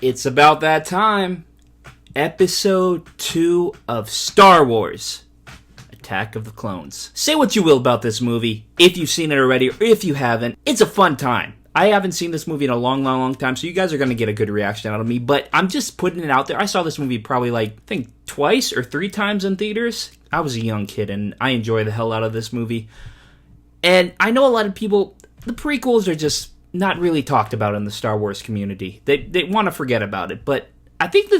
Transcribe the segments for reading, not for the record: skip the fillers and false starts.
It's about that time. Episode 2 of Star Wars, Attack of the Clones. Say what you will about this movie, if you've seen it already or if you haven't. It's a fun time. I haven't seen this movie in a long time, so you guys are going to get a good reaction out of me, but I'm just putting it out there. I saw this movie probably I think twice or 3 times in theaters. I was a young kid, and I enjoy the hell out of this movie. And I know a lot of people, the prequels are just not really talked about in the Star Wars community. They want to forget about it, but I think the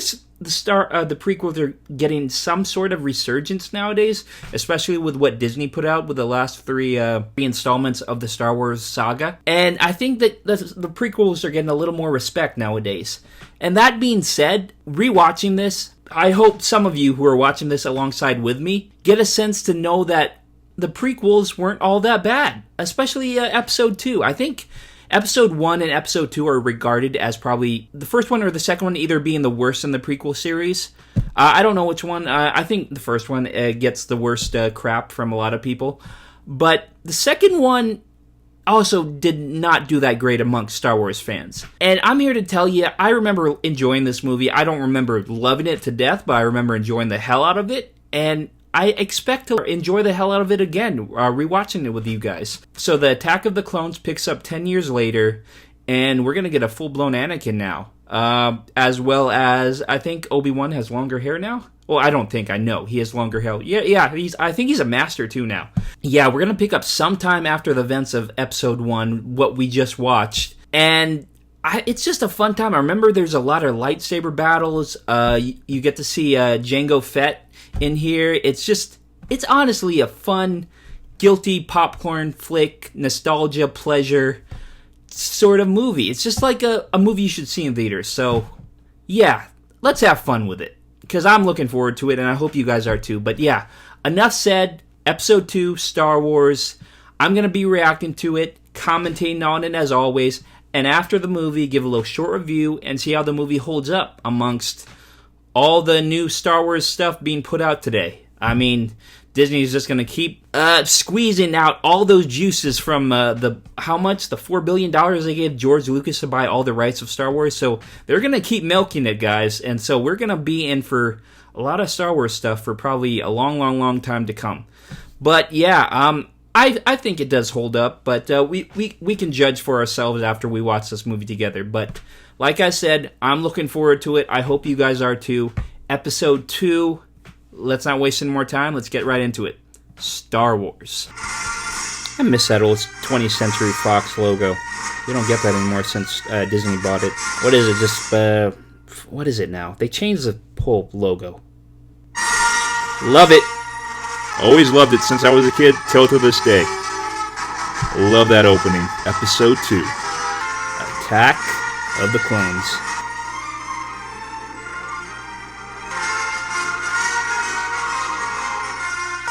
prequels are getting some sort of resurgence nowadays, especially with what Disney put out with the last 3 installments of the Star Wars saga. And I think that the prequels are getting a little more respect nowadays. And that being said, rewatching this, I hope some of you who are watching this alongside with me get a sense to know that the prequels weren't all that bad, especially Episode 2. I think Episode 1 and Episode 2 are regarded as probably the first one or the second one either being the worst in the prequel series. I don't know which one. I think the first one gets the worst crap from a lot of people. But the second one also did not do that great amongst Star Wars fans. And I'm here to tell you, I remember enjoying this movie. I don't remember loving it to death, but I remember enjoying the hell out of it. And I expect to enjoy the hell out of it again, rewatching it with you guys. So the Attack of the Clones picks up 10 years later, and we're going to get a full-blown Anakin now. As well as, I think Obi-Wan has longer hair now. Well, I don't think, I know. He has longer hair. Yeah, I think he's a master too now. Yeah, we're going to pick up sometime after the events of Episode 1, what we just watched. And it's just a fun time. I remember there's a lot of lightsaber battles. You get to see Jango Fett in here. It's honestly a fun, guilty popcorn flick, nostalgia, pleasure sort of movie. It's just like a movie you should see in theaters. So, yeah, let's have fun with it. Because I'm looking forward to it, and I hope you guys are too. But yeah, enough said. Episode 2, Star Wars. I'm going to be reacting to it, commentating on it as always, and after the movie, give a little short review and see how the movie holds up amongst all the new Star Wars stuff being put out today. I mean, Disney's just going to keep squeezing out all those juices from the $4 billion they gave George Lucas to buy all the rights of Star Wars. So they're going to keep milking it, guys. And so we're going to be in for a lot of Star Wars stuff for probably a long time to come. But yeah, I think it does hold up, but we can judge for ourselves after we watch this movie together. But like I said, I'm looking forward to it. I hope you guys are too. Episode 2, let's not waste any more time. Let's get right into it. Star Wars. I miss that old 20th Century Fox logo. We don't get that anymore since Disney bought it. What is it? What is it now? They changed the whole logo. Love it. Always loved it since I was a kid, till to this day. Love that opening. Episode 2. Attack of the Clones.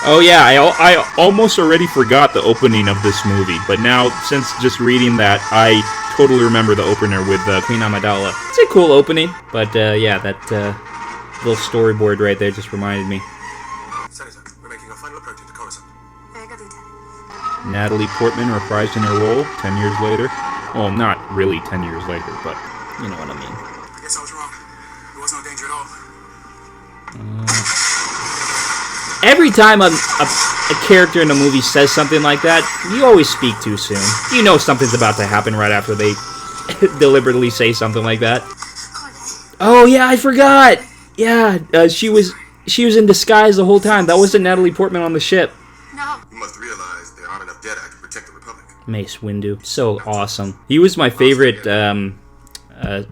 Oh yeah, I almost already forgot the opening of this movie, but now, since just reading that, I totally remember the opener with Queen Amidala. It's a cool opening, but yeah, that little storyboard right there just reminded me. Natalie Portman reprised in her role 10 years later. Well, not really 10 years later, but you know what I mean. I guess I was wrong. There was no danger at all. Every time a character in a movie says something like that, you always speak too soon. You know something's about to happen right after they deliberately say something like that. Oh yeah, I forgot! Yeah, she was in disguise the whole time. That wasn't Natalie Portman on the ship. No. You must realize there aren't enough Jedi to protect the Republic. Mace Windu. So awesome. He was my favorite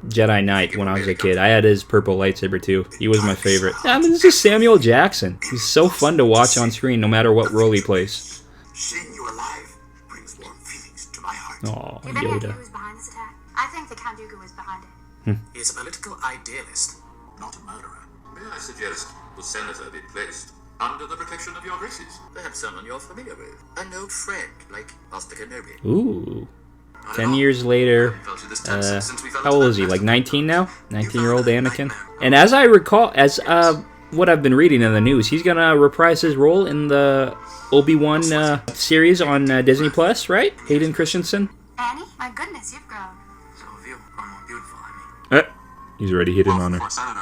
Jedi Knight when I was a kid. I had his purple lightsaber too. He was my favorite. I mean, this is Samuel Jackson. He's so fun to watch on screen no matter what role he plays. Seeing you alive brings warm feelings to my heart. Aw, If any idea Yoda. who's behind this attack? I think the Count Dooku is behind it. He is a political idealist, not a murderer. May I suggest the senator be placed under the protection of your graces? Perhaps someone you're familiar with. An old friend, like Master Kenobi. Ooh. 10 years later, how old is he? Like 19 now? 19-year-old Anakin? And as I recall, as what I've been reading in the news, he's gonna reprise his role in the Obi-Wan series on Disney Plus, right? Hayden Christensen. Annie? My goodness, you've grown. Some of you are more beautiful, I mean. He's already hitting Well, on her. for a senator,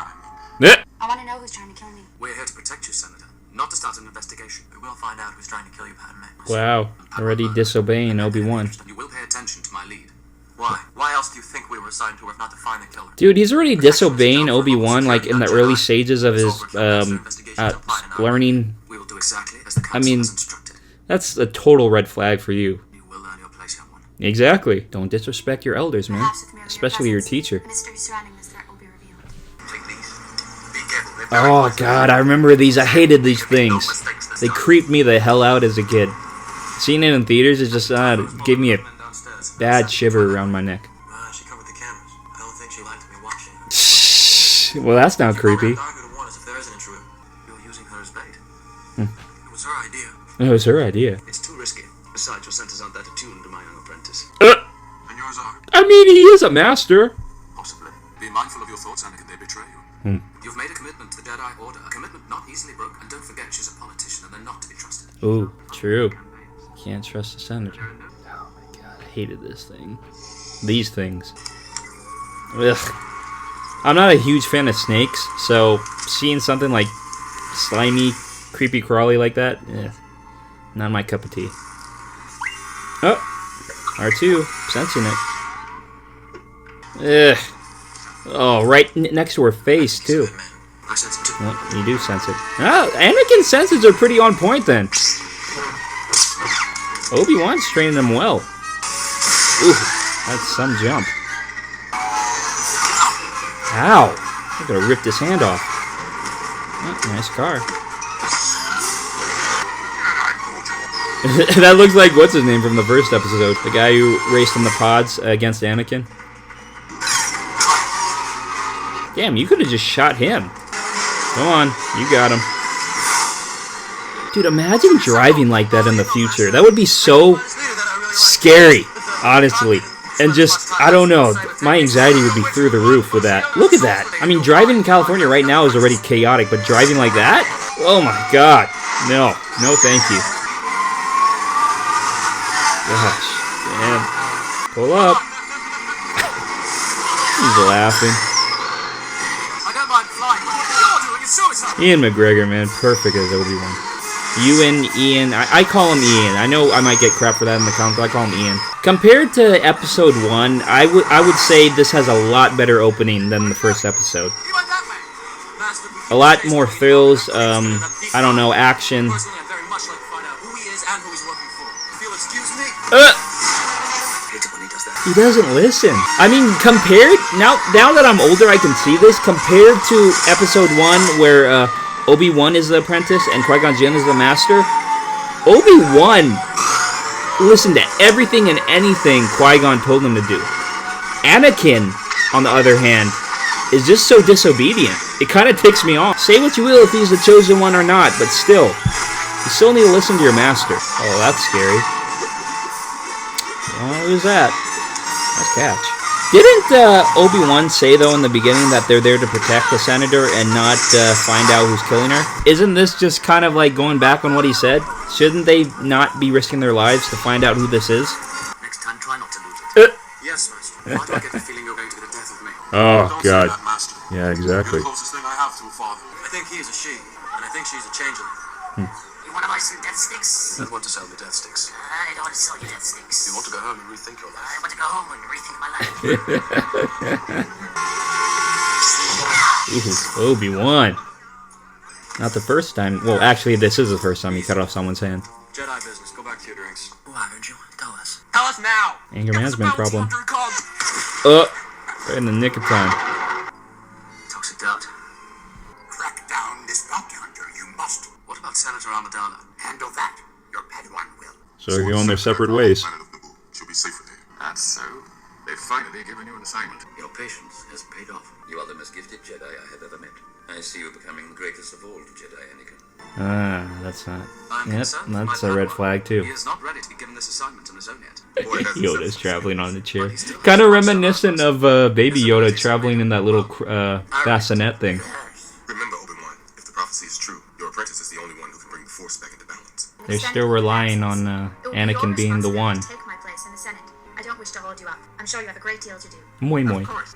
Eh! I want to know who's trying to kill me. We're here to protect you, Senator, not to start an investigation. We will find out who's trying to kill you, Padme. Wow, already disobeying Obi-Wan. You will pay attention to my lead. Why? Why else do you think we were assigned to if not to find the killer? Dude, he's already disobeying Obi-Wan, like, in the early stages of his, learning. We will do exactly as the I council mean, has instructed. that's a total red flag for you. You will learn your place, young one. Exactly. Don't disrespect your elders, man. Perhaps with merely Especially your presence, teacher. the mystery surrounding this threat will be revealed. Take these. Be careful. They're very Oh, poisonous. God, I remember these. I hated these things. They creeped me the hell out as a kid. Seeing it in theaters, it just gave me a Downstairs. bad shiver around my neck. She covered the cameras. I don't think she liked me watching. Well, that's not creepy. Darker to warn us if there is an intruder. You're using her as bait. It was her idea. It was her idea. It's too risky. Besides, your senses aren't that attuned to my young apprentice. Uh, And yours are. I mean, he is a master. possibly. Be mindful of your thoughts, Anakin. They betray you. You've made a commitment to the Jedi Order, a commitment not easily broken. And don't forget, she's a politician, and they're not to be trusted. Ooh, true. Can't trust the senator. Oh my god, I hated this thing. These things. Ugh. I'm not a huge fan of snakes, so seeing something like slimy, creepy crawly like that, not my cup of tea. Oh, R2, sensing it. Ugh. Oh, right next to her face, too. Good man. I sense it too. Well, you do sense it. Oh, Anakin's senses are pretty on point then. Obi-Wan's training them well. Ooh, that's some jump. Ow! I'm gonna rip his hand off. Oh, nice car. That looks like what's his name from the first episode, the guy who raced in the pods against Anakin. Damn, you could have just shot him. Come on, you got him. Dude, imagine driving like that in the future. That would be so scary, honestly. And just, I don't know, my anxiety would be through the roof with that. Look at that. I mean, driving in California right now is already chaotic, but driving like that? Oh my god. No, no thank you. Gosh, damn. Pull up. He's laughing. I don't mind flying, but what you're doing is suicide. Ian McGregor, man, perfect as Obi-Wan. Ian, I call him Ian. I know I might get crap for that in the comments, but I call him Ian. Compared to episode 1, I would say this has a lot better opening than the first episode. You went that way. Master, A lot more thrills, I don't know, action. personally, I'd very much like to find out who he is and who he's working for. If you'll excuse me. Hate it when he does that. He doesn't listen. I mean, compared, now that I'm older, I can see this. Compared to episode 1, where Obi-Wan is the apprentice and Qui-Gon Jinn is the master, Obi-Wan listened to everything and anything Qui-Gon told him to do. Anakin, on the other hand, is just so disobedient. It kind of ticks me off. Say what you will if he's the chosen one or not, but still, you still need to listen to your master. Oh, that's scary. Oh, who's that? Nice catch. Didn't Obi-Wan say, though, in the beginning that they're there to protect the senator and not find out who's killing her? Isn't this just kind of like going back on what he said? Shouldn't they not be risking their lives to find out who this is? Next time, try not to lose it. Yes, Master. Why do I get the feeling you're going to the death of me? oh, Don't say God. that, Master. Yeah, exactly. You're the closest thing I have to a father. I think he is a she, and I think she's a changeling. You want to buy some death sticks? You don't want to sell me death sticks. I don't want to sell you death sticks. You want to go home and rethink your life. I want to go home and rethink my life. Ooh, Obi-Wan. Not the first time. Well, actually, this is the first time he cut off someone's hand. Jedi business. Go back to your drinks. Oh, I heard you. Tell us. Tell us now! Anger management problem. Talks Right in the nick of time. it out. Crack down this bounty hunter, you must. What about Senator Amidala? Handle that. Your Padawan will. So they're going their separate ways. Planet of Naboo. She'll be safer there. That's so. They've finally given you an assignment. Your patience has paid off. You are the most gifted Jedi I have ever met. I see you becoming the greatest of all Jedi, Anakin. That's not. I'm Yep, concerned for that's my a red Padawan. flag, too. He is not ready to be given this assignment on his own yet. Yoda's traveling on the chair. Kind of reminiscent of Baby Yoda traveling in that little bassinet thing. Remember, Obi-Wan, if the prophecy is true, your apprentice is the only one who can bring the Force back into balance. They're still relying on Anakin being the one. Take my place in the Senate. I don't wish to hold you up. I'm sure you have a great deal to do. Muy muy. Of course.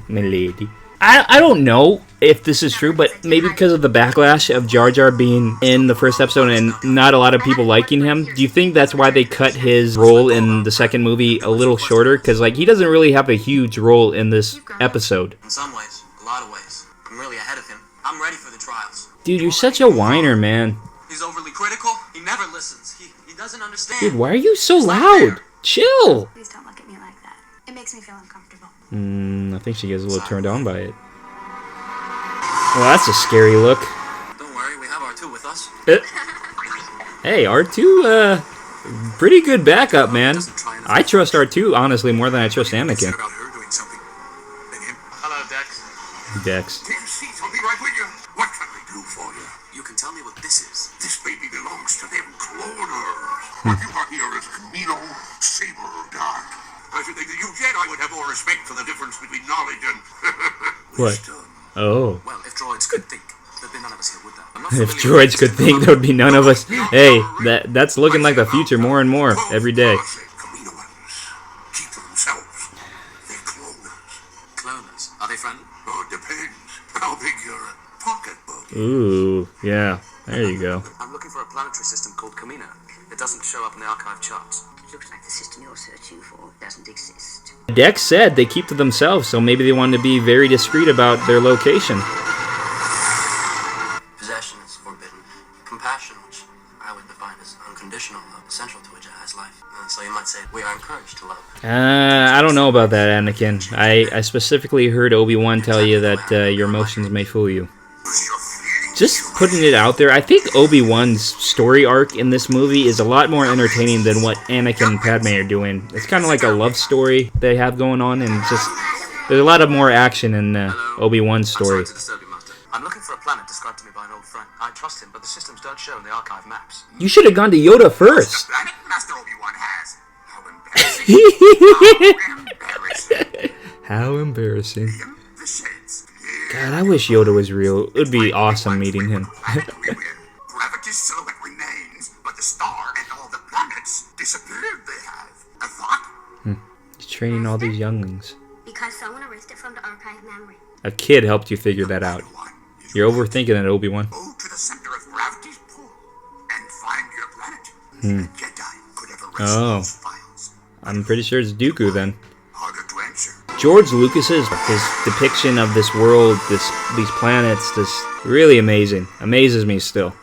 milady. I don't know if this is true, but maybe because of the backlash of Jar Jar being in the first episode and not a lot of people liking him, do you think that's why they cut his role in the second movie a little shorter? Because, like, he doesn't really have a huge role in this episode. In some ways, a lot of ways. I'm really ahead of him. I'm ready for the trials. Dude, you're such a whiner, man. He's overly critical. He never listens. He doesn't understand. Dude, why are you so loud? Chill! Please don't look at me like that. It makes me feel uncomfortable. I think she gets a little turned on by it. Well, that's a scary look. Don't worry, we have R2 with us. Hey, R2, pretty good backup, man. I trust R2, honestly, more than I trust Anakin. About her doing something. Than him. Hello, Dex. Dex. Can you see something right with you? What can we do for you? You can tell me what this is. This baby belongs to them cloners. What you are here is Camino Saber Dark. I should think that you Jedi would have more respect for the difference between knowledge and What? wisdom. Oh. Well, if droids could think, there'd be none of us here, would there? I'm not If familiar droids with could this think, there would be none of us. Hey, that's looking like the future more and more every day. Caminoans keep to themselves. They're cloners. Cloners. Are they friendly? Oh, it depends how big your pocketbook is. Ooh, yeah. There you go. I'm looking for a planetary system called Camino. It doesn't show up in the archive charts. It looks like the system you're searching for doesn't exist. Dex said they keep to themselves, so maybe they wanted to be very discreet about their location. Possession is forbidden. Compassion, which I would define as unconditional, essential to a Jedi's life. So you might say we are encouraged to love. I don't know about that, Anakin. I specifically heard Obi-Wan tell you that your emotions may fool you. Just putting it out there, I think Obi-Wan's story arc in this movie is a lot more entertaining than what Anakin and Padme are doing. It's kind of like a love story they have going on, and just there's a lot of more action in Obi-Wan's story. I'm sorry to disturb you, Master. I'm looking for a planet described to me by an old friend. I trust him, but the systems don't show in the archive maps. You should have gone to Yoda first. Planet Master Obi-Wan has. How embarrassing. How embarrassing. The shades. God, I wish Yoda was real. It would be awesome meeting him. Gravity's silhouette remains, but the star and all the planets disappeared. They have a thought. He's training all these younglings. Because someone erased it from the archive memory. A kid helped you figure that out. You're overthinking it, Obi-Wan. Go to the center of gravity's pull and find your planet. A Jedi could have erased those files. I'm pretty sure it's Dooku then. Harder to answer. George Lucas's his depiction of this world, these planets, this really amazing. Amazes me still.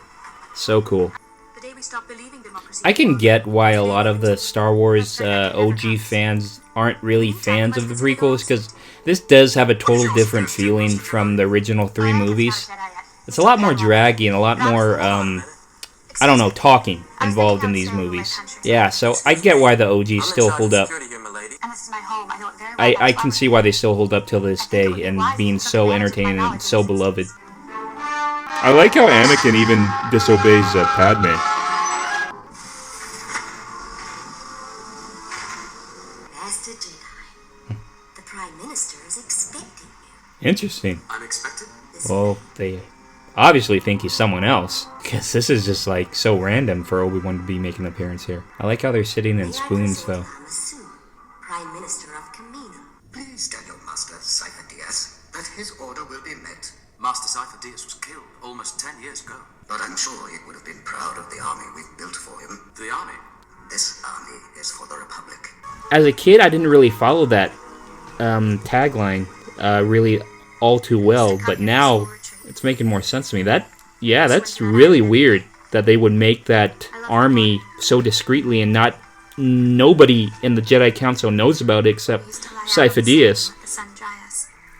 So cool. The day we stopped believing democracy. I can get why a lot of the Star Wars OG fans aren't really fans of the prequels, because this does have a total different feeling from the original 3 movies. It's a lot more draggy and a lot more, I don't know, talking involved in these movies. Yeah, so I get why the OGs still hold up. And this is my home. I know it very well. I can see why they still hold up till this day and being so entertaining and so beloved. I like how Anakin even disobeys Padme. Master Jedi, the Prime Minister is expecting you. Interesting. Unexpected? Well, they obviously think he's someone else, because this is just like so random for Obi-Wan to be making an appearance here. I like how they're sitting in spoons though. Prime Minister of Camino. Please tell your master, Sci-Fi that his order will be met. Master Sci-Fi was killed almost 10 years ago. But I'm sure he would have been proud of the army we've built for him. The army? This army is for the Republic. As a kid, I didn't really follow that tagline really all too well, but now it's making more sense to me. That's really weird that they would make that army so discreetly and nobody in the Jedi Council knows about it except Sci-Fi.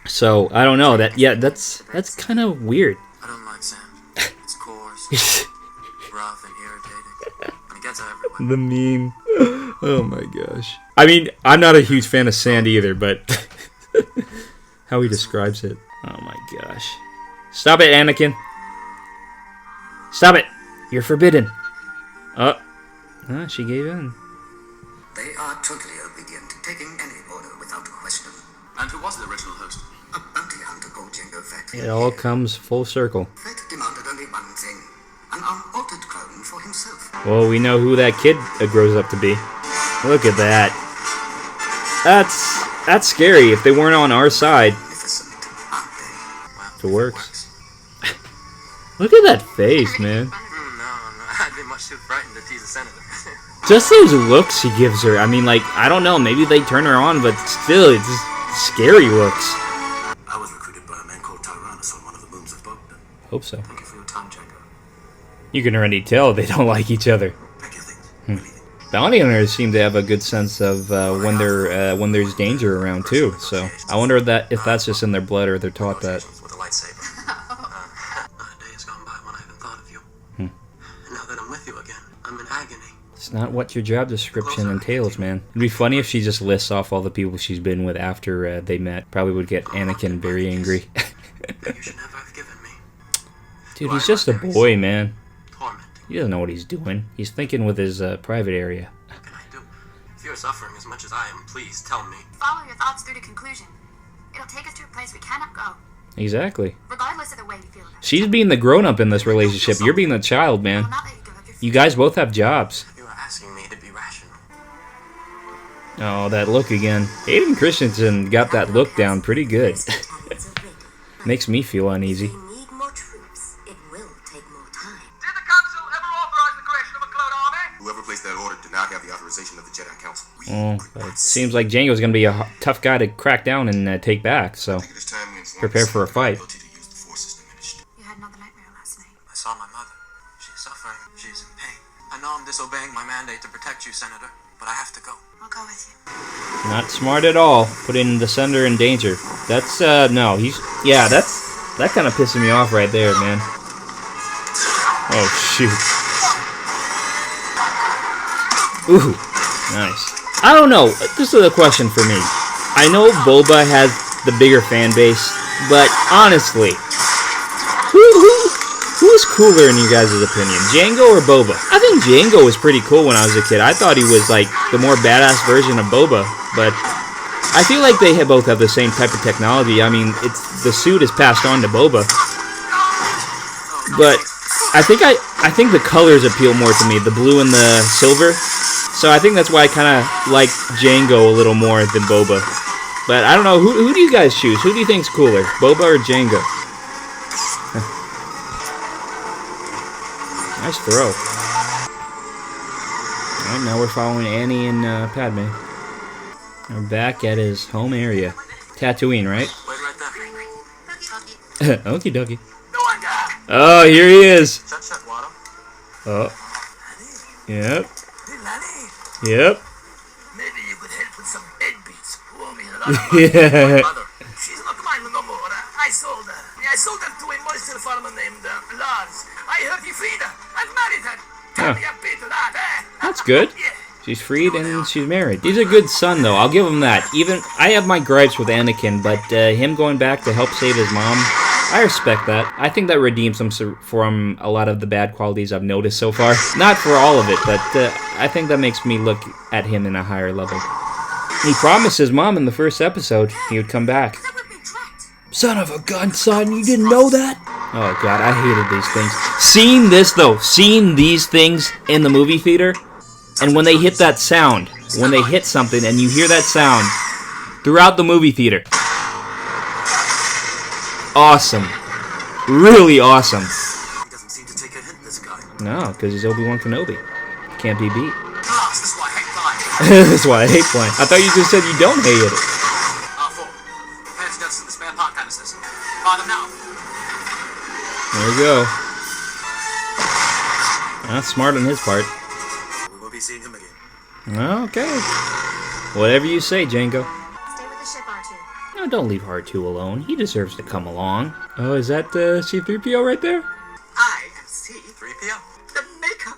So I don't know. That's kind of weird. I don't like sand. It's coarse, rough, and irritating. And it gets everywhere. The meme. Oh my gosh. I mean, I'm not a huge fan of sand either, but how he describes it. Oh my gosh. Stop it, Anakin. Stop it. You're forbidden. She gave in. They are totally obedient, taking any order without question. And who was the original host? A bounty hunter called Jango Fett. It all comes full circle. Fett demanded only one thing, an unaltered clone for himself. Well, we know who that kid grows up to be. Look at that. That's That's scary if they weren't on our side. Magnificent, aren't they? If it works. Look at that face, man. No, I'd be much too frightened to tease a senator. Just those looks he gives her. I mean, like, I don't know, maybe they turn her on, but still, it's just scary looks. I was recruited by a man called Tyrannus on one of the moons of Bogdan. Hope so. Thank you for your time, Django. You can already tell they don't like each other. Pack your things. We're leaving. Bounty hunters seem to have a good sense of when there's danger around too. So I wonder if that's just in their blood or they're taught that. With a lightsaber. A day has gone by when I haven't thought of you. And now that I'm with you again, I'm in agony. It's not what your job description entails, man. It'd be funny if she just lists off all the people she's been with after they met. Probably would get Anakin very angry. You should never have given me. Dude, he's just a boy, man. Torment. He doesn't know what he's doing. He's thinking with his private area. What can I do? If you're suffering as much as I am, please tell me. Follow your thoughts through to conclusion. It'll take us to a place we cannot go, Exactly. regardless of the way we feel about it. She's being the grown-up in this relationship. You're being the child, I man. will not let you give up your You guys both have jobs. You are asking me to be rational. Oh, that look again. Hayden Christensen got that look down pretty good. Battalions are ready. Makes me feel uneasy. If we need more troops, it will take more time. Did the Council ever authorize the creation of a clone army? Whoever placed that order did not have the authorization of the Jedi Council. Oh, but it seems like Django's gonna be a tough guy to crack down and take back, so I think it is time we inform prepare the for a fight. ability to use the Force is diminished. You had another nightmare last night. I saw my mother. She's suffering. She's in pain. I know I'm disobeying my mandate to protect you, Senator, but I have to go. I'll go with you. Not smart at all, putting the senator in danger. That's, no, that kind of pissing me off right there, man. Oh, shoot. Ooh, nice. I don't know, this is a question for me. I know Boba has the bigger fan base, but honestly, who's cooler in you guys' opinion, Django or Boba? I think Django was pretty cool when I was a kid. I thought he was like the more badass version of Boba, but I feel like they both have the same type of technology. I mean, the suit is passed on to Boba, but I think the colors appeal more to me, the blue and the silver. So I think that's why I kind of like Django a little more than Boba. But I don't know, who do you guys choose? Who do you think's cooler, Boba or Django? Nice throw. Alright, now we're following Annie and Padme. We're back at his home area. Tatooine, right? Wait right there. Okie dokie. No one got. Oh, here he is. Shut, Watto. Oh. Yep. Hey, Lanny. Yep. Maybe you could help with some bed beats. Who owe me a lot of money. Yeah. Mother. She's not mine no more. I sold her. I sold her to a moisture farmer named Lars. I heard he freed her. I've married her. Tell me a bit of that, eh? That's good. Yeah. She's freed and she's married. He's a good son, though. I'll give him that. Even I have my gripes with Anakin, but him going back to help save his mom, I respect that. I think that redeems him from a lot of the bad qualities I've noticed so far. Not for all of it, but I think that makes me look at him in a higher level. He promised his mom in the first episode he would come back. That we're being tracked. Son of a gun, son, you didn't know that? Oh god, I hated these things. Seeing these things in the movie theater, and when they hit that sound, when they hit something and you hear that sound throughout the movie theater. Awesome. Really awesome. He doesn't seem to take a hint, this guy. No, because he's Obi-Wan Kenobi. Can't be beat. Lars, this is why I hate flying. That's why I hate flying. I thought you just said you don't hate it. R4. Prepare to jettison the spare part canisters. Fire them now. There we go. That's smart on his part. We will be seeing him again. Okay. Whatever you say, Django. Stay with the ship, R2. No, don't leave R2 alone. He deserves to come along. Oh, is that C-3PO right there? I am C-3PO, the maker.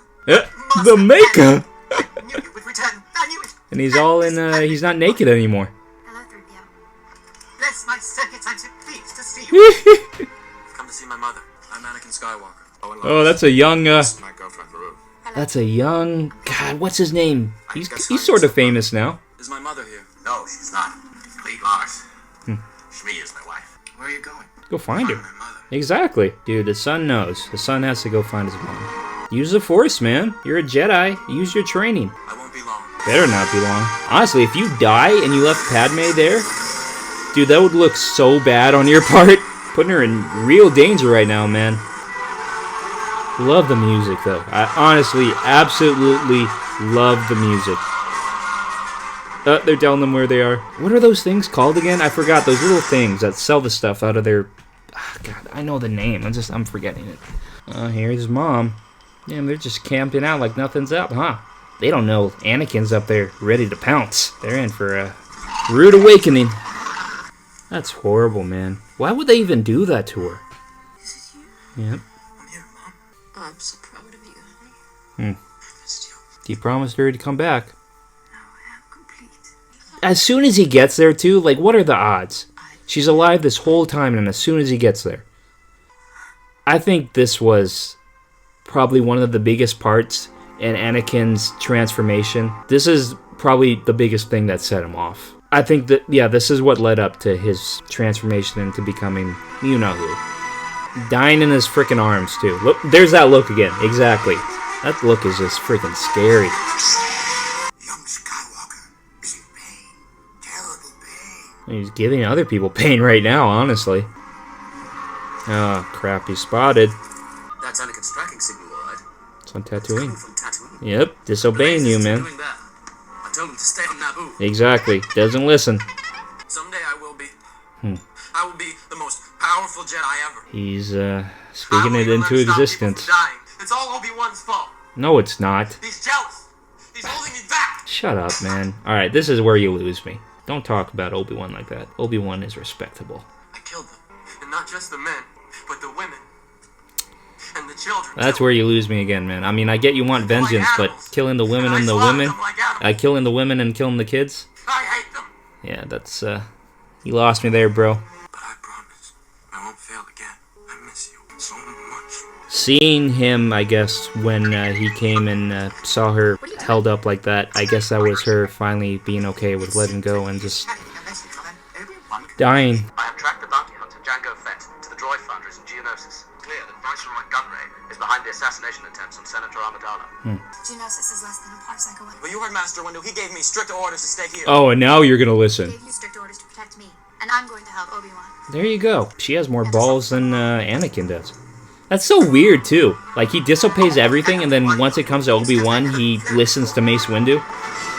The maker? I knew you would return. I knew it. And he's all in, he's not naked anymore. Hello, 3PO. Bless my circuits, I'm so pleased to see you. Come to see my mother. I'm Anakin Skywalker. Oh, that's a young, My girlfriend, Rue. that's a young, God, what's his name? He's sort of famous now. Is my mother here? No, she's not. Lead Lars. Shmi is my wife. Where are you going? Go find her. My mother. Exactly. Dude, the son knows. The son has to go find his mom. Use the Force, man. You're a Jedi. Use your training. I won't be long. Better not be long. Honestly, if you die and you left Padme there, dude, that would look so bad on your part. Putting her in real danger right now, man. Love the music, though. I honestly, absolutely love the music. They're telling them where they are. What are those things called again? I forgot. Those little things that sell the stuff out of their... God, I know the name. I'm forgetting it. Here's Mom. Damn, they're just camping out like nothing's up, huh? They don't know Anakin's up there ready to pounce. They're in for a rude awakening. That's horrible, man. Why would they even do that to her? Is it you? Yep. I'm here, Mom. I'm so proud of you, honey. He promised her to come back. Now I am complete. As soon as he gets there, too, like, what are the odds? She's alive this whole time, and as soon as he gets there. I think this was probably one of the biggest parts in Anakin's transformation. This is probably the biggest thing that set him off. I think that, yeah, this is what led up to his transformation into becoming you-know-who. Dying in his freaking arms, too. Look, there's that look again. Exactly. That look is just freaking scary. Young Skywalker is in pain. Terrible pain. He's giving other people pain right now, honestly. Oh, crap, he's spotted. That's Anakin's tracking signal, all right? It's on It's coming Tatooine. from Tatooine. Yep, disobeying you, man. Doing that. I told him to stay on Naboo. Exactly. Doesn't listen. Someday I will be. I will be the most powerful Jedi ever. He's, I speaking will it even into let stop people existence. from dying. It's all Obi-Wan's fault. No, it's not. He's jealous. He's holding me back. Shut up, man. Alright, this is where you lose me. Don't talk about Obi-Wan like that. Obi-Wan is respectable. I killed them. And not just the men, but the women. And the children. That's where you lose me again, man. I mean, I get you want vengeance, but killing the women and the women... killing the women and killing the kids? I hate them. Yeah, that's, you lost me there, bro. But I promise, I won't fail again. I miss you so much. Seeing him, I guess, when he came and saw her held up like that, I guess that was her finally being okay with letting go and just dying. I have tracked the bounty hunter Jango Fett to the droid foundries in Geonosis. Clear that Viceroy Gunray is behind the assassination attempts on Senator Amidala. Geonosis is less than a parsec away. Well, you heard Master Windu. He gave me strict orders to stay here. Oh, and now you're gonna listen. Gave you strict orders to protect me, and I'm going to help Obi-Wan. There you go. She has more balls than Anakin does. That's so weird, too. Like, he disobeys everything, and then once it comes to Obi-Wan, he listens to Mace Windu.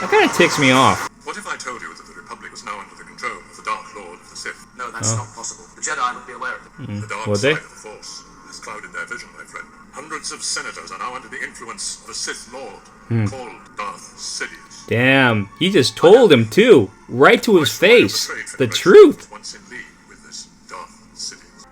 That kind of ticks me off. What if I told you that the Republic was now under the control of the Dark Lord of the Sith? No, that's not possible. The Jedi would be aware of it. The dark Would side they? of the Force has clouded their vision, my friend. Hundreds of senators are now under the influence of a Sith Lord called Darth Sidious. Damn, he just told him, too. Right to his face. The truth. Once in league with this Darth Sidious.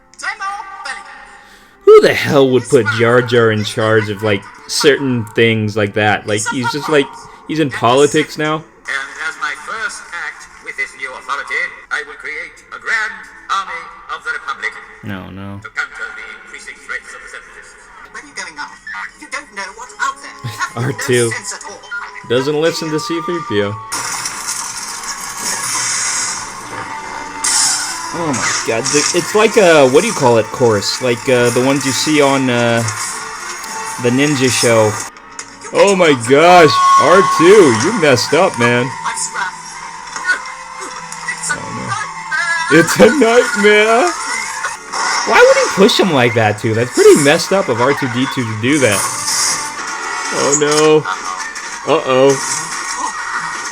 Who the hell would put Jar Jar in charge of, like, certain things like that? Like, he's just, like, he's in politics now? And as my first act with this new authority, I will create a grand army of the Republic No. to counter the increasing threats of the Separatists. Where are you going now? You don't know what's out there. You have R2. no sense at all. Doesn't listen to C-3PO. Oh my god, it's like a, what do you call it, course? Like the ones you see on the Ninja Show. Oh my gosh, R2, you messed up, man. I swear. It's a nightmare. Why would he push him like that, too? That's pretty messed up of R2-D2 to do that. Oh no. Uh-oh.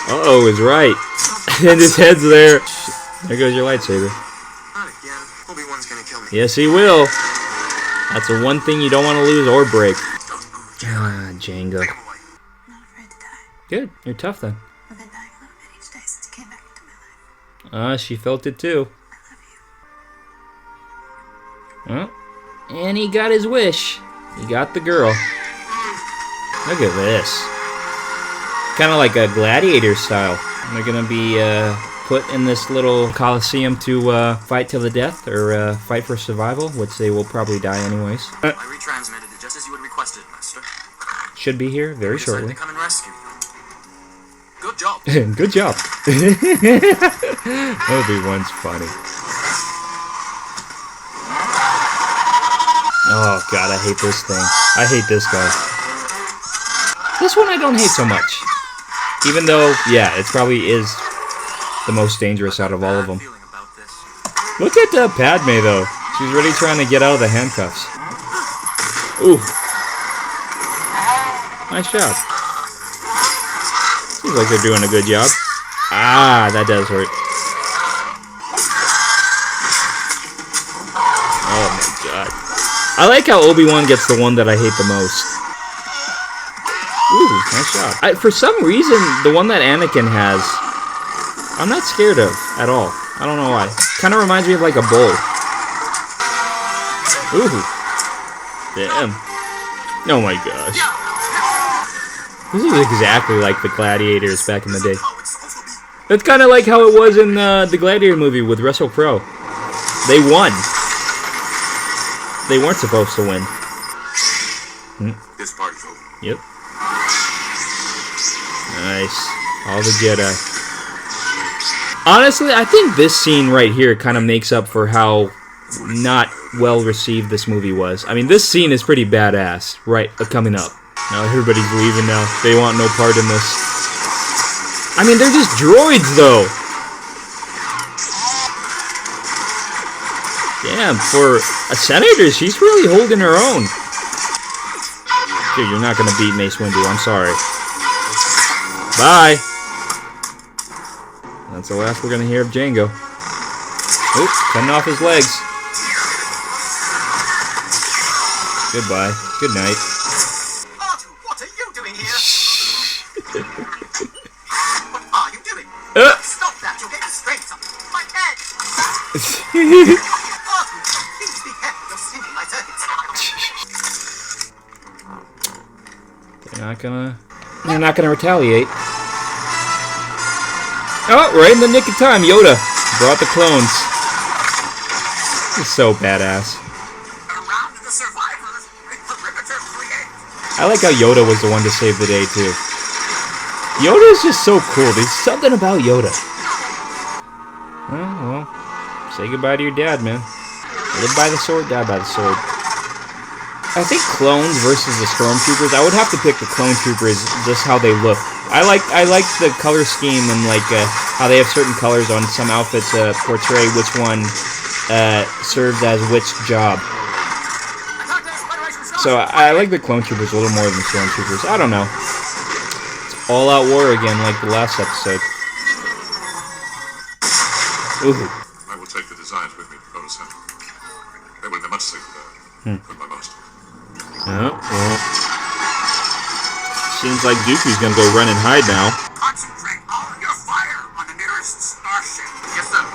Uh-oh is right. And his head's there. There goes your lightsaber. Not again. Obi-Wan's gonna kill me. Yes, he will. That's the one thing you don't want to lose or break. Ah, Django. I'm not afraid to die. Good. You're tough, then. I've been dying a little bit each day since you came back into my life. She felt it, too. I love you. Well, and he got his wish. He got the girl. Look at this. Kind of like a gladiator style. They're gonna be put in this little coliseum to fight to the death or fight for survival, which they will probably die anyways. I retransmitted it just as you had requested, Master. Should be here very Decided shortly. to come and rescue you. Good job. Good job. Obi-Wan's funny. Oh god, I hate this thing. I hate this guy. This one I don't hate so much. Even though, yeah, it probably is the most dangerous out of all of them. Look at Padme, though. She's really trying to get out of the handcuffs. Ooh. Nice job. Seems like they're doing a good job. Ah, that does hurt. Oh my god. I like how Obi-Wan gets the one that I hate the most. Ooh, nice shot. For some reason, the one that Anakin has, I'm not scared of at all. I don't know why. Kind of reminds me of like a bull. Ooh. Damn. Oh my gosh. This is exactly like the Gladiators back in the day. That's kind of like how it was in the Gladiator movie with Russell Crowe. They won. They weren't supposed to win. This party's over. Yep. Nice. All the Jedi. Honestly, I think this scene right here kind of makes up for how not well received this movie was. I mean, this scene is pretty badass, right, coming up. Now everybody's leaving now. They want no part in this. I mean, they're just droids, though. Damn, for a senator, she's really holding her own. Dude, you're not gonna beat Mace Windu, I'm sorry. Bye! That's the last we're gonna hear of Django. Oops, cutting off his legs. Goodbye. Good night. Artu, what are you doing here? What are you doing? Stop that, you'll get disgraced. My head! Artu, please be careful, you're sinking my circuits. They're not gonna retaliate. Oh, right in the nick of time, Yoda brought the clones. He's so badass. Around the survivors, perimeter create. I like how Yoda was the one to save the day, too. Yoda is just so cool. There's something about Yoda. Well, say goodbye to your dad, man. Live by the sword, die by the sword. I think clones versus the stormtroopers. I would have to pick the clone troopers, just how they look. I like the color scheme and like how they have certain colors on some outfits portray which one served as which job. So I like the clone troopers a little more than the stormtroopers. I don't know. It's all out war again, like the last episode. Ooh. I will take the designs with me to Coruscant. They will be much safer there than my master. Oh, well. Seems like Dooku's gonna go run and hide now. Concentrate all your fire on the nearest starship. Yes, sir.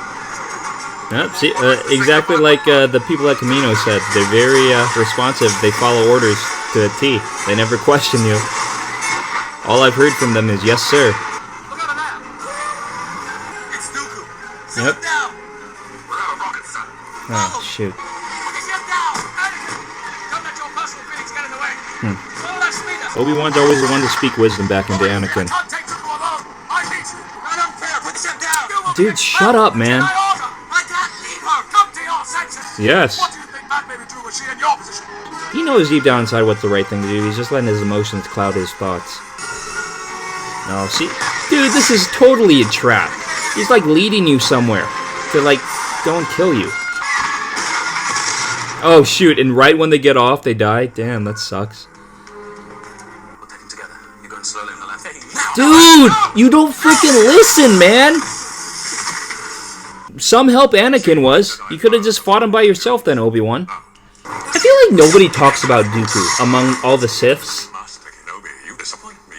Yep, see, exactly like the people at Camino said. They're very responsive. They follow orders to a T. They never question you. All I've heard from them is, yes, sir. Look at that! It's Dooku! Shoot Yep. him down! We're out of rockets, son. Oh, shoot. Put the ship down! Anakin! Don't let your personal feelings get in the way! Slow that speed up! Obi-Wan's always the one to speak wisdom back into Anakin. Can't take Dooku alone! I need you! I don't care! Put the ship down! You will Dude, be shut up, man. I order! I can't leave her! Come to your senses! Yes. What do you think Padme would do was she in your position? He knows deep down inside what's the right thing to do. He's just letting his emotions cloud his thoughts. No, see? Dude, this is totally a trap. He's like leading you somewhere to like go and kill you. Oh shoot, and right when they get off, they die? Damn, that sucks. We'll take them together. You're going slowly on the left. Dude, you don't freaking listen, man! Some help Anakin was. You could have just fought him by yourself then, Obi-Wan. I feel like nobody talks about Dooku among all the Siths. Master Kenobi, you disappoint me.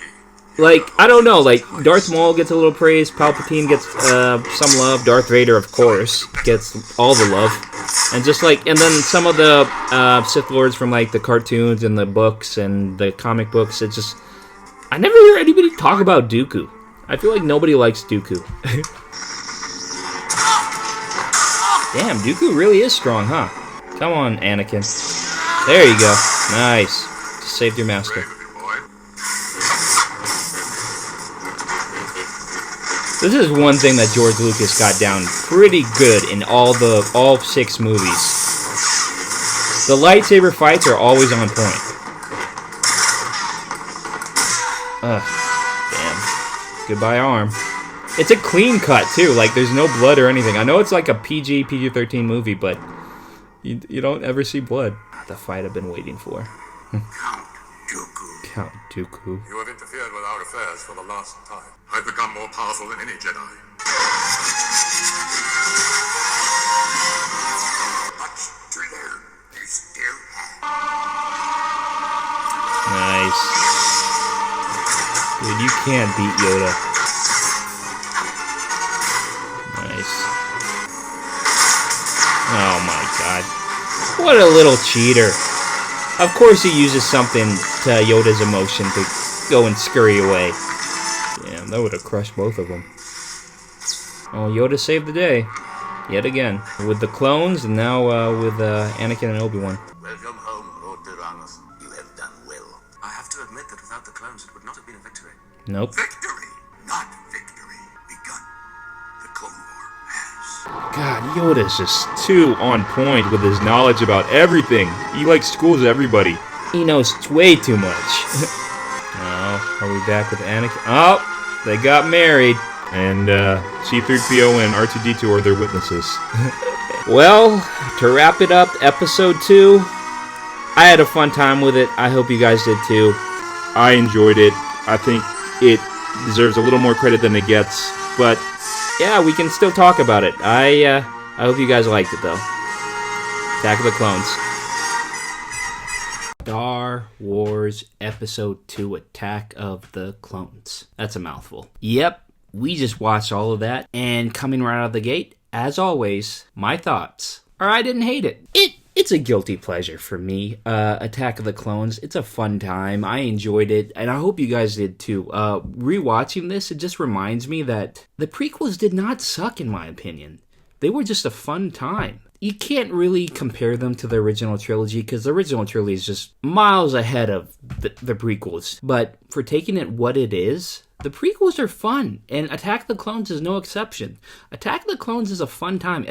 Like, I don't know, like, Darth Maul gets a little praise, Palpatine gets some love, Darth Vader, of course, gets all the love. And just like, and then some of the Sith Lords from like the cartoons and the books and the comic books, it's just, I never hear anybody talk about Dooku. I feel like nobody likes Dooku. Damn, Dooku really is strong, huh? Come on, Anakin. There you go. Nice. Just saved your master. This is one thing that George Lucas got down pretty good in all 6 movies. The lightsaber fights are always on point. Ugh, damn. Goodbye arm. It's a clean cut, too. Like, there's no blood or anything. I know it's like a PG-13 movie, but you don't ever see blood. The fight I've been waiting for. Count Dooku. Count Dooku. You have interfered with our affairs for the last time. I've become more powerful than any Jedi. Much to learn. You still have. Nice. Dude, you can't beat Yoda. Nice. Oh my god. What a little cheater. Of course he uses something to Yoda's emotion to go and scurry away. Damn, that would have crushed both of them. Oh, Yoda saved the day. Yet again. With the clones, and now with Anakin and Obi-Wan. Welcome home, Lord Tyrannus. You have done well. I have to admit that without the clones, it would not have been a victory. Nope. Victory, not victory, begun. The Clone War has. God, Yoda's just too on point with his knowledge about everything. He like schools everybody. He knows way too much. Now, are we back with Anakin? Oh, they got married. And C-3PO and R2-D2 are their witnesses. Well, to wrap it up, episode 2, I had a fun time with it. I hope you guys did too. I enjoyed it. I think it deserves a little more credit than it gets, but Yeah, we can still talk about it. I hope you guys liked it though. Attack of the Clones. Star Wars Episode 2 Attack of the Clones. That's a mouthful. Yep, we just watched all of that, and coming right out of the gate, as always, my thoughts are I didn't hate it. It's a guilty pleasure for me. Attack of the Clones, it's a fun time. I enjoyed it, and I hope you guys did too. Rewatching this, it just reminds me that the prequels did not suck in my opinion. They were just a fun time. You can't really compare them to the original trilogy because the original trilogy is just miles ahead of the prequels. But for taking it what it is, the prequels are fun, and Attack of the Clones is no exception. Attack of the Clones is a fun time.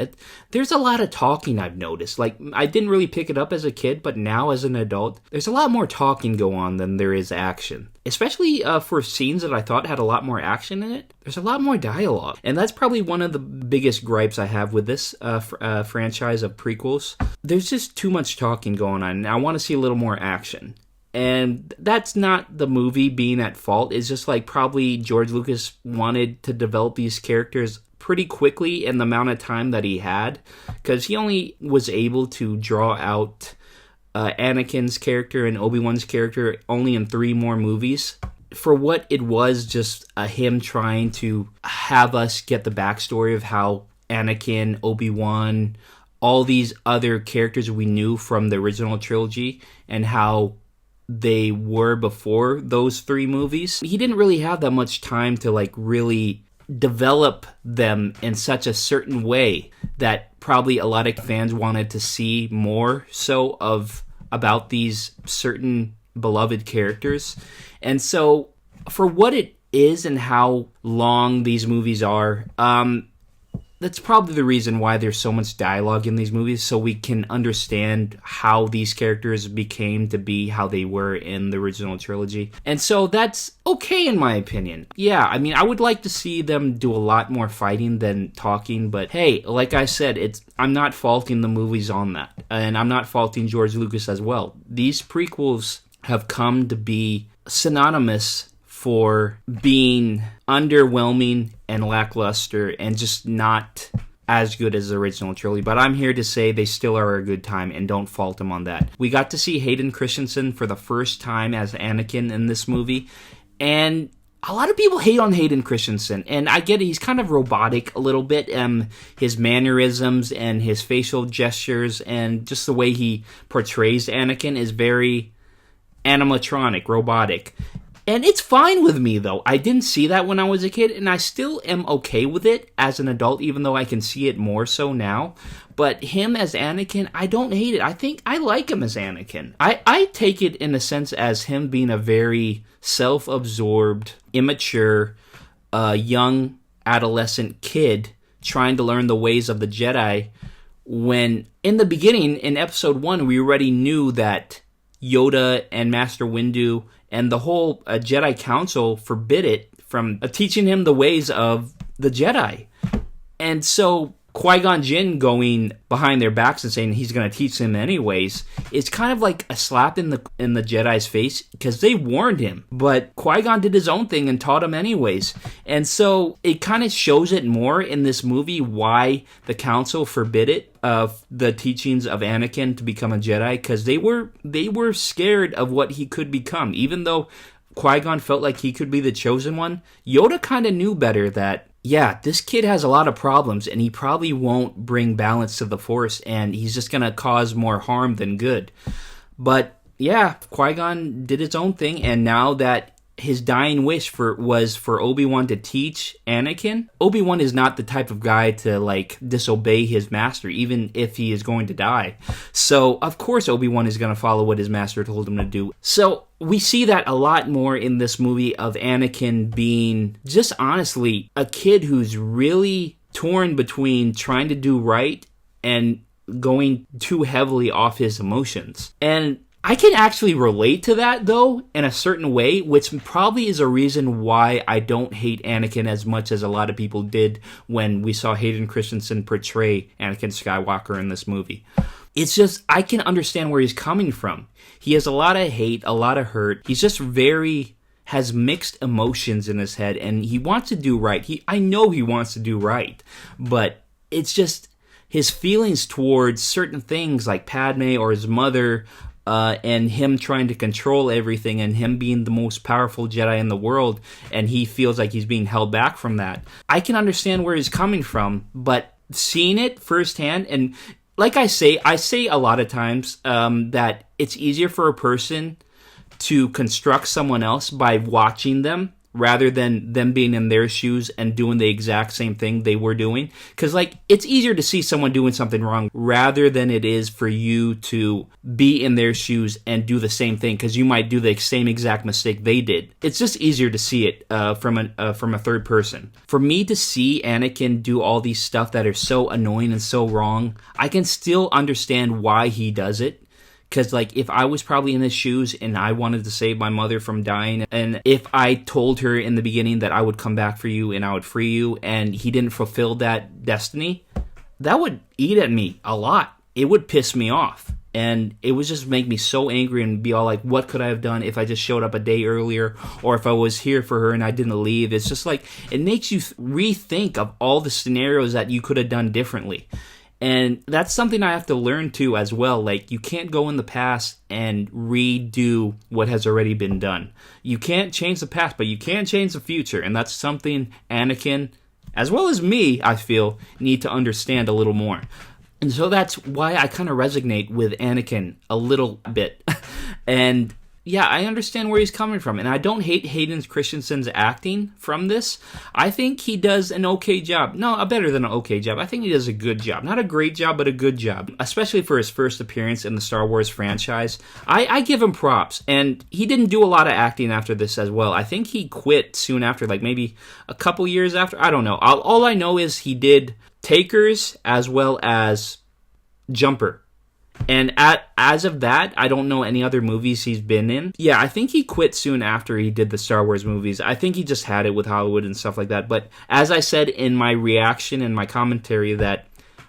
There's a lot of talking I've noticed. Like, I didn't really pick it up as a kid, but now as an adult, there's a lot more talking go on than there is action. Especially for scenes that I thought had a lot more action in it, there's a lot more dialogue. And that's probably one of the biggest gripes I have with this franchise of prequels. There's just too much talking going on, and I want to see a little more action. And that's not the movie being at fault. It's just like probably George Lucas wanted to develop these characters pretty quickly in the amount of time that he had. Because he only was able to draw out Anakin's character and Obi-Wan's character only in 3 more movies. For what it was, just him trying to have us get the backstory of how Anakin, Obi-Wan, all these other characters we knew from the original trilogy, and how they were before those 3 movies. He didn't really have that much time to like really develop them in such a certain way that probably a lot of fans wanted to see more so of about these certain beloved characters. And so for what it is and how long these movies are, that's probably the reason why there's so much dialogue in these movies, so we can understand how these characters became to be how they were in the original trilogy. And so that's okay in my opinion. Yeah, I mean, I would like to see them do a lot more fighting than talking, but hey, like I said, I'm not faulting the movies on that, and I'm not faulting George Lucas as well. These prequels have come to be synonymous for being underwhelming and lackluster and just not as good as the original trilogy. But I'm here to say they still are a good time and don't fault them on that. We got to see Hayden Christensen for the first time as Anakin in this movie, and a lot of people hate on Hayden Christensen, and I get it, he's kind of robotic a little bit. His mannerisms and his facial gestures and just the way he portrays Anakin is very animatronic, robotic. And it's fine with me, though. I didn't see that when I was a kid, and I still am okay with it as an adult, even though I can see it more so now. But him as Anakin, I don't hate it. I think I like him as Anakin. I take it in a sense as him being a very self-absorbed, immature, young adolescent kid trying to learn the ways of the Jedi, when in the beginning, in episode 1, we already knew that Yoda and Master Windu and the whole Jedi Council forbid from teaching him the ways of the Jedi. And so Qui-Gon Jinn going behind their backs and saying he's going to teach them anyways is kind of like a slap in the Jedi's face, because they warned him. But Qui-Gon did his own thing and taught him anyways. And so it kind of shows it more in this movie why the Council forbid it, of the teachings of Anakin to become a Jedi, because they were scared of what he could become. Even though Qui-Gon felt like he could be the chosen one, Yoda kind of knew better that, yeah, this kid has a lot of problems and he probably won't bring balance to the Force, and he's just going to cause more harm than good. But yeah, Qui-Gon did its own thing, and now that his dying wish was for Obi-Wan to teach Anakin, Obi-Wan is not the type of guy to like disobey his master, even if he is going to die. So of course Obi-Wan is going to follow what his master told him to do. So we see that a lot more in this movie of Anakin being just honestly a kid who's really torn between trying to do right and going too heavily off his emotions. And I can actually relate to that, though, in a certain way, which probably is a reason why I don't hate Anakin as much as a lot of people did when we saw Hayden Christensen portray Anakin Skywalker in this movie. It's just, I can understand where he's coming from. He has a lot of hate, a lot of hurt. He's just has mixed emotions in his head, and he wants to do right. I know he wants to do right, but it's just his feelings towards certain things like Padme or his mother, and him trying to control everything, and him being the most powerful Jedi in the world, and he feels like he's being held back from that. I can understand where he's coming from, but seeing it firsthand, and like I say a lot of times that it's easier for a person to construct someone else by watching them rather than them being in their shoes and doing the exact same thing they were doing. Because, like, it's easier to see someone doing something wrong rather than it is for you to be in their shoes and do the same thing, because you might do the same exact mistake they did. It's just easier to see it from a third person. For me to see Anakin do all these stuff that are so annoying and so wrong, I can still understand why he does it. Because, like, if I was probably in his shoes and I wanted to save my mother from dying, and if I told her in the beginning that I would come back for you and I would free you, and he didn't fulfill that destiny, that would eat at me a lot. It would piss me off. And it would just make me so angry and be all like, what could I have done if I just showed up a day earlier, or if I was here for her and I didn't leave? It's just like, it makes you rethink of all the scenarios that you could have done differently. And that's something I have to learn too as well. Like, you can't go in the past and redo what has already been done. You can't change the past, but you can change the future. And that's something Anakin, as well as me, I feel, need to understand a little more. And so that's why I kind of resonate with Anakin a little bit. And yeah, I understand where he's coming from, and I don't hate Hayden Christensen's acting from this. I think he does an okay job. No, a better than an okay job. I think he does a good job. Not a great job, but a good job, especially for his first appearance in the Star Wars franchise. I give him props, and he didn't do a lot of acting after this as well. I think he quit soon after, like maybe a couple years after. I don't know. All I know is he did Takers as well as Jumper. And as of that, I don't know any other movies he's been in. Yeah, I think he quit soon after he did the Star Wars movies. I think he just had it with Hollywood and stuff like that. But as I said in my reaction and my commentary, that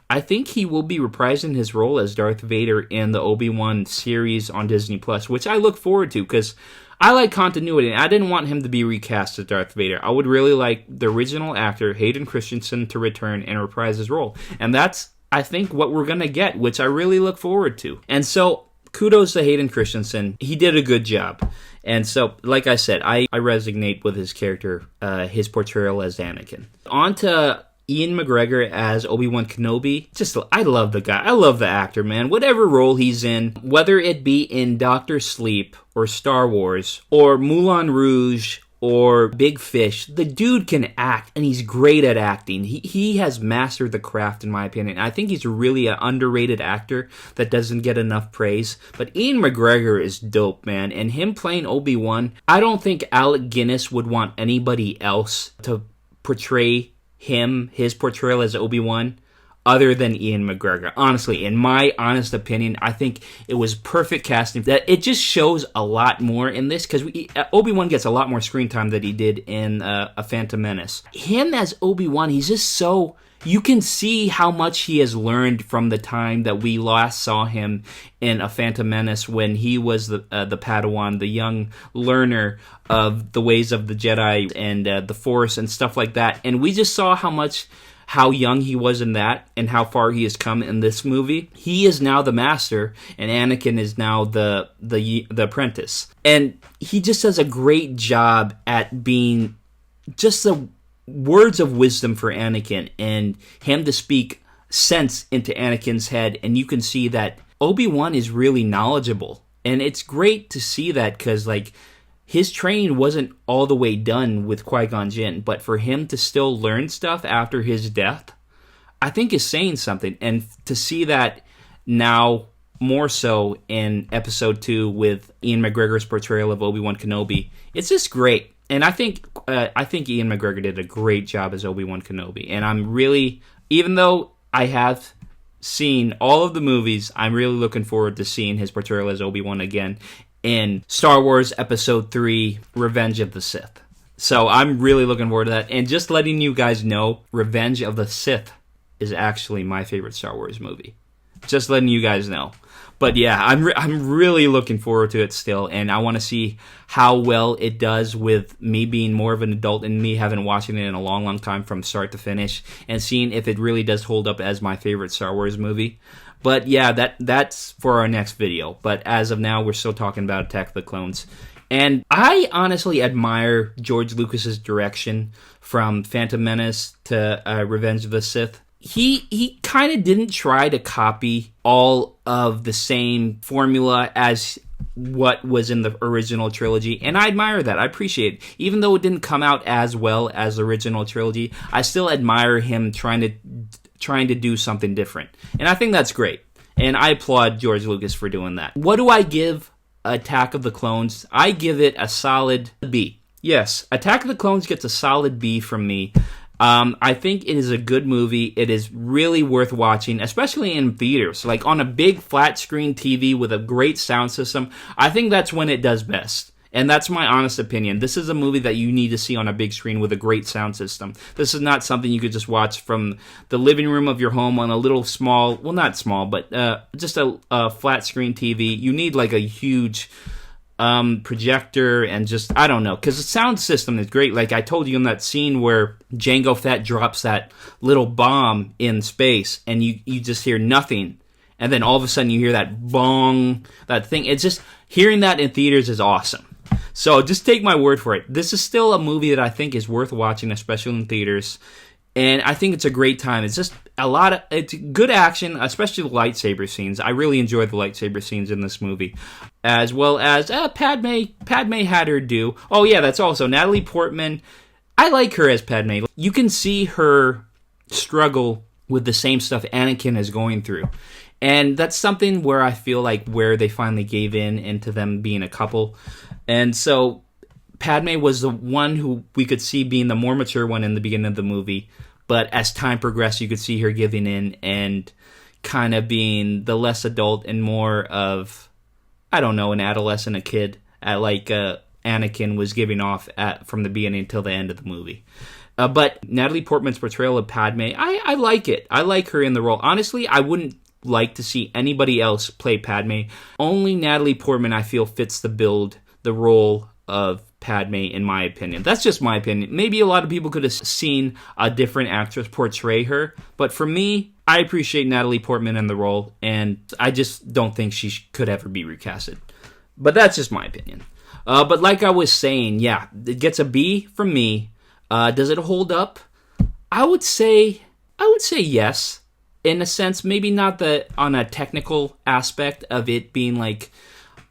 I think he will be reprising his role as Darth Vader in the Obi-Wan series on Disney+, which I look forward to, because I like continuity, and I didn't want him to be recast as Darth Vader. I would really like the original actor, Hayden Christensen, to return and reprise his role. And that's, I think, what we're going to get, which I really look forward to. And so, kudos to Hayden Christensen. He did a good job. And so, like I said, I resonate with his character, his portrayal as Anakin. On to Ian McGregor as Obi-Wan Kenobi. I love the guy. I love the actor, man. Whatever role he's in, whether it be in Doctor Sleep or Star Wars or Moulin Rouge or Big Fish, the dude can act, and he's great at acting. He has mastered the craft, in my opinion. I think he's really an underrated actor that doesn't get enough praise. But Ian McGregor is dope, man. And him playing Obi-Wan, I don't think Alec Guinness would want anybody else to portray his portrayal as Obi-Wan other than Ian McGregor. Honestly, in my honest opinion, I think it was perfect casting. That it just shows a lot more in this, because Obi-Wan gets a lot more screen time than he did in A Phantom Menace. Him as Obi-Wan, he's just so... You can see how much he has learned from the time that we last saw him in A Phantom Menace, when he was the Padawan, the young learner of the ways of the Jedi and the Force and stuff like that. And we just saw how young he was in that and how far he has come in this movie. He is now the master, and Anakin is now the apprentice. And he just does a great job at being just the words of wisdom for Anakin, and him to speak sense into Anakin's head. And you can see that Obi-Wan is really knowledgeable, and it's great to see that, because like his training wasn't all the way done with Qui-Gon Jinn, but for him to still learn stuff after his death, I think is saying something. And to see that now more so in Episode 2 with Ian McGregor's portrayal of Obi-Wan Kenobi, it's just great. And I think Ian McGregor did a great job as Obi-Wan Kenobi. And I'm really, even though I have seen all of the movies, I'm really looking forward to seeing his portrayal as Obi-Wan again in Star Wars Episode 3, Revenge of the Sith. So I'm really looking forward to that. And just letting you guys know, Revenge of the Sith is actually my favorite Star Wars movie. Just letting you guys know. But yeah, I'm really looking forward to it still, and I want to see how well it does with me being more of an adult and me having watched it in a long, long time from start to finish, and seeing if it really does hold up as my favorite Star Wars movie. But yeah, that's for our next video. But as of now, we're still talking about Attack of the Clones. And I honestly admire George Lucas's direction from Phantom Menace to Revenge of the Sith. He kind of didn't try to copy all of the same formula as what was in the original trilogy, and I admire that. I appreciate it. Even though it didn't come out as well as the original trilogy, I still admire him trying to do something different. And I think that's great. And I applaud George Lucas for doing that. What do I give Attack of the Clones? I give it a solid B. Yes, Attack of the Clones gets a solid B from me. I think it is a good movie. It is really worth watching, especially in theaters. Like on a big flat screen TV with a great sound system, I think that's when it does best. And that's my honest opinion. This is a movie that you need to see on a big screen with a great sound system. This is not something you could just watch from the living room of your home on a little small, well, not small, but just a flat screen TV. You need like a huge projector and just, I don't know, because the sound system is great. Like I told you in that scene where Jango Fett drops that little bomb in space and you just hear nothing, and then all of a sudden you hear that bong, that thing. It's just, hearing that in theaters is awesome. So just take my word for it. This is still a movie that I think is worth watching, especially in theaters. And I think it's a great time. It's just it's good action, especially the lightsaber scenes. I really enjoyed the lightsaber scenes in this movie. As well as Padme had her due. Oh yeah, that's also Natalie Portman. I like her as Padme. You can see her struggle with the same stuff Anakin is going through. And that's something where I feel like where they finally gave in into them being a couple. And so Padme was the one who we could see being the more mature one in the beginning of the movie. But as time progressed, you could see her giving in and kind of being the less adult and more of, I don't know, an adolescent, a kid, like Anakin was giving off from the beginning until the end of the movie. But Natalie Portman's portrayal of Padme, I like it. I like her in the role. Honestly, I wouldn't like to see anybody else play Padme. Only Natalie Portman, I feel, fits the role of Padme, in my opinion. That's just my opinion. Maybe a lot of people could have seen a different actress portray her, but for me, I appreciate Natalie Portman in the role, and I just don't think she could ever be recasted. But that's just my opinion. But like I was saying, yeah, it gets a B from me. Does it hold up? I would say yes. In a sense, maybe not on a technical aspect of it being like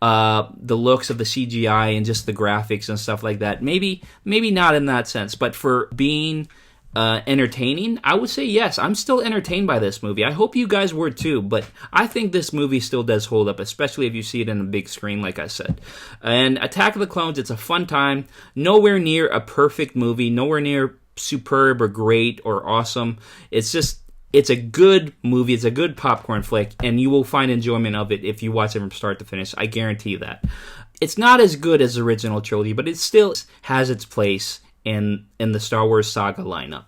the looks of the CGI and just the graphics and stuff like that. Maybe not in that sense, but for being entertaining, I would say yes. I'm still entertained by this movie. I hope you guys were too, but I think this movie still does hold up, especially if you see it in a big screen, like I said. And Attack of the Clones, it's a fun time. Nowhere near a perfect movie. Nowhere near superb or great or awesome. It's just It's a good movie. It's a good popcorn flick, and you will find enjoyment of it if you watch it from start to finish. I guarantee that. It's not as good as the original trilogy, but it still has its place in the Star Wars saga lineup.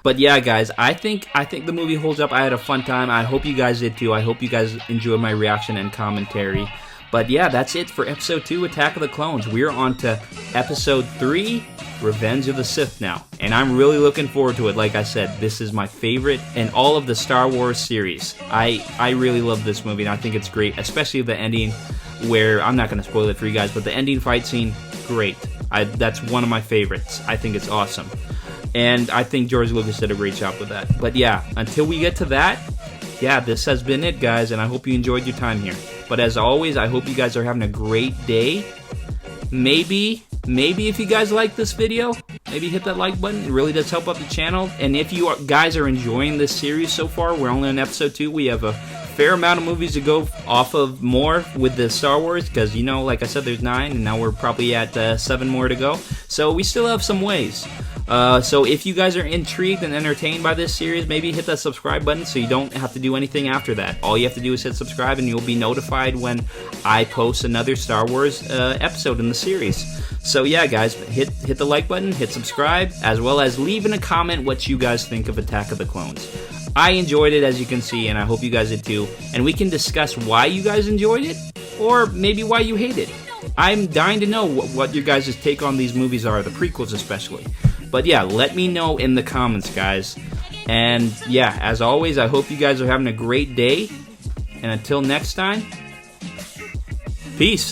But yeah, guys, I think the movie holds up. I had a fun time. I hope you guys did too. I hope you guys enjoyed my reaction and commentary. But yeah, that's it for Episode 2, Attack of the Clones. We're on to Episode 3, Revenge of the Sith now. And I'm really looking forward to it. Like I said, this is my favorite in all of the Star Wars series. I really love this movie, and I think it's great, especially the ending where, I'm not going to spoil it for you guys, but the ending fight scene, great. That's one of my favorites. I think it's awesome. And I think George Lucas did a great job with that. But yeah, until we get to that, yeah, this has been it, guys, and I hope you enjoyed your time here. But as always, I hope you guys are having a great day. Maybe if you guys like this video, maybe hit that like button. It really does help out the channel. And if you guys are enjoying this series so far, we're only on Episode 2. We have a fair amount of movies to go off of more with the Star Wars, because, you know, like I said, there's 9, and now we're probably at 7 more to go. So we still have some ways. So if you guys are intrigued and entertained by this series, maybe hit that subscribe button so you don't have to do anything after that. All you have to do is hit subscribe, and you'll be notified when I post another Star Wars episode in the series. So yeah, guys, hit the like button, hit subscribe, as well as leave in a comment what you guys think of Attack of the Clones. I enjoyed it, as you can see, and I hope you guys did too. And we can discuss why you guys enjoyed it, or maybe why you hate it. I'm dying to know what your guys' take on these movies are, the prequels especially. But yeah, let me know in the comments, guys. And yeah, as always, I hope you guys are having a great day. And until next time, peace.